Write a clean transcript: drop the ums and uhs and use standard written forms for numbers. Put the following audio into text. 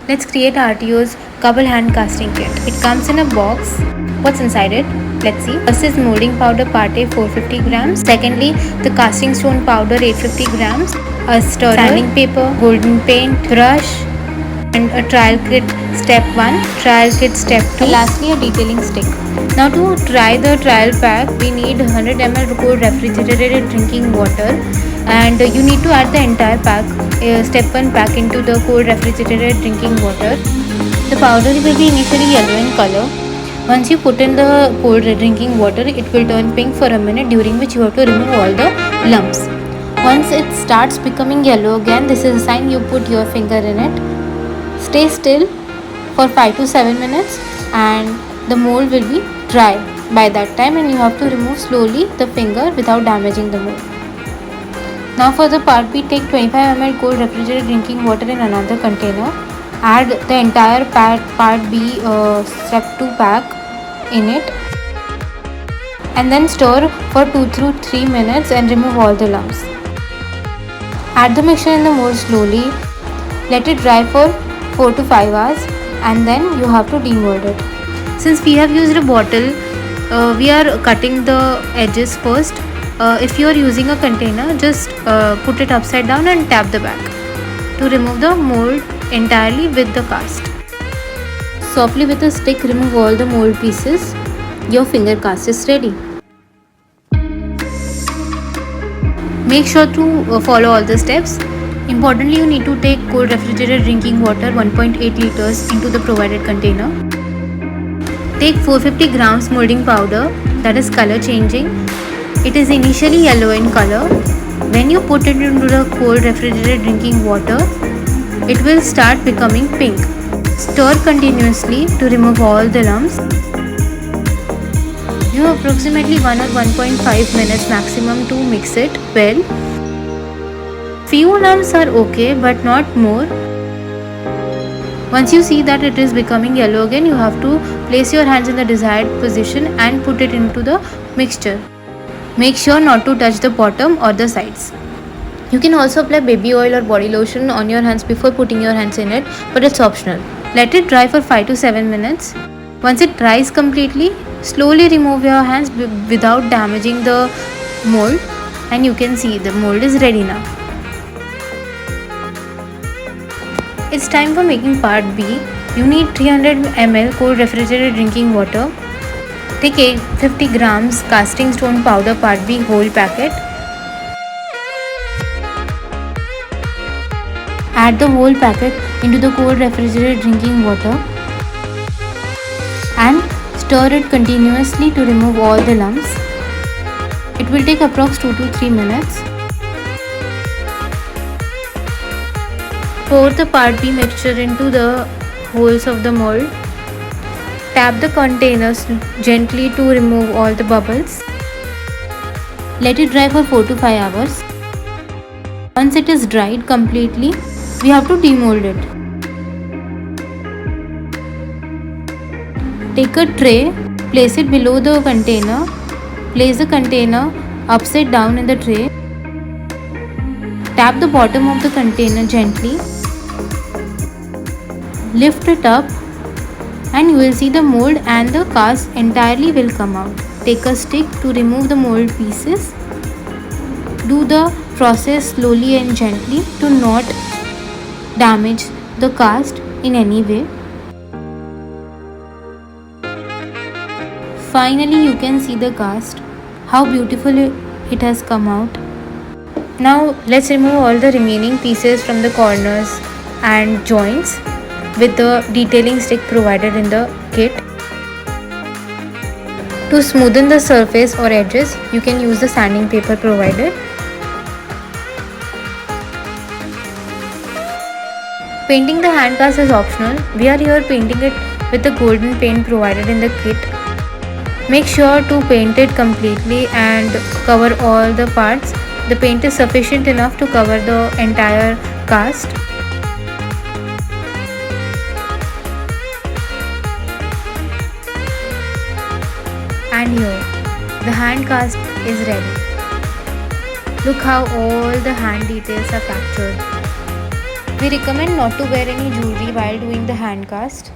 Let's create ArtYo's couple hand casting kit. It comes in a box. What's inside it? Let's see. First is moulding powder part A 450 grams. Secondly, the casting stone powder 850 grams. A stirrer, sanding paper, golden paint, brush, and a trial kit step 1, trial kit step 2, and lastly a detailing stick. Now to try the trial pack, we need 100 ml cold refrigerated drinking water, and you need to add the entire pack, step 1 pack, into the cold refrigerated drinking water. The powder will be initially yellow in color. Once you put in the cold drinking water, it will turn pink for a minute, during which you have to remove all the lumps. Once it starts becoming yellow again, this is a sign you put your finger in it. Stay still for 5 to 7 minutes and the mold will be dry by that time, and you have to remove slowly the finger without damaging the mold. Now for the part B, take 25 ml cold refrigerated drinking water in another container. Add the entire part B step 2 pack in it and then stir for 2 to 3 minutes and remove all the lumps. Add the mixture in the mold slowly. Let it dry for 4 to 5 hours and then you have to demold it. Since we have used a bottle, we are cutting the edges first. If you are using a container, just put it upside down and tap the back to remove the mold entirely with the cast. Softly with a stick, remove all the mold pieces. Your finger cast is ready. Make sure to follow all the steps. Importantly, you need to take cold refrigerated drinking water 1.8 liters into the provided container. Take 450 grams moulding powder that is color changing. It is initially yellow in color. When you put it into the cold refrigerated drinking water, it will start becoming pink. Stir continuously to remove all the lumps. You have approximately 1 or 1.5 minutes maximum to mix it well. Few lumps are okay, but not more. Once you see that it is becoming yellow again, you have to place your hands in the desired position and put it into the mixture. Make sure not to touch the bottom or the sides. You can also apply baby oil or body lotion on your hands before putting your hands in it, but it's optional. Let it dry for 5 to 7 minutes. Once it dries completely, slowly remove your hands without damaging the mold, and you can see the mold is ready now. It's time for making part B. You need 300 ml cold refrigerated drinking water. Take 850 grams casting stone powder part B whole packet. Add the whole packet into the cold refrigerated drinking water and stir it continuously to remove all the lumps. It will take approx 2 to 3 minutes. Pour the part B mixture into the holes of the mold. Tap the containers gently to remove all the bubbles. Let it dry for 4 to 5 hours. Once it is dried completely, we have to demold it. Take a tray, place it below the container. Place the container upside down in the tray. Tap the bottom of the container gently. Lift it up and you will see the mold and the cast entirely will come out. Take a stick to remove the mold pieces. Do the process slowly and gently to not damage the cast in any way. Finally, you can see the cast, how beautiful it has come out. Now let's remove all the remaining pieces from the corners and joints with the detailing stick provided in the kit. To smoothen the surface or edges, you can use the sanding paper provided. Painting the hand cast is optional. We are here painting it with the golden paint provided in the kit. Make sure to paint it completely and cover all the parts. The paint is sufficient enough to cover the entire cast. And here, the hand cast is ready. Look how all the hand details are captured. We recommend not to wear any jewelry while doing the hand cast.